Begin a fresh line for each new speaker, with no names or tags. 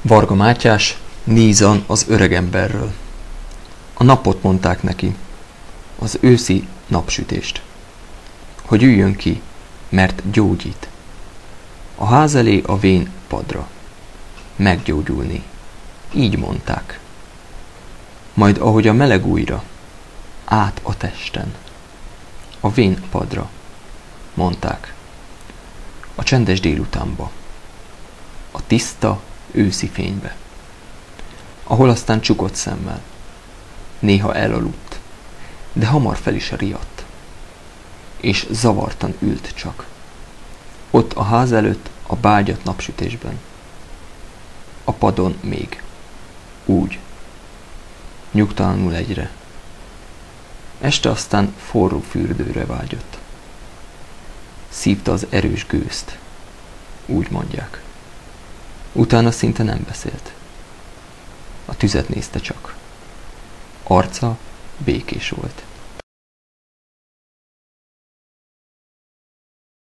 Varga Mátyás Nízan az öregemberről. A napot mondták neki, az őszi napsütést, hogy üljön ki, mert gyógyít. A ház elé a vén padra. Meggyógyulni. Így mondták. Majd ahogy a meleg ujjra, át a testen. A vén padra. Mondták. A csendes délutánba. A tiszta őszi fénybe. Ahol aztán csukott szemmel. Néha elaludt, de hamar fel is riadt. És zavartan ült csak. Ott a ház előtt a bágyat napsütésben. A padon még. Úgy. Nyugtalanul egyre. Este aztán forró fürdőre vágyott. Szívta az erős gőzt. Úgy mondják. Utána szinte nem beszélt. A tüzet nézte csak. Arca békés volt.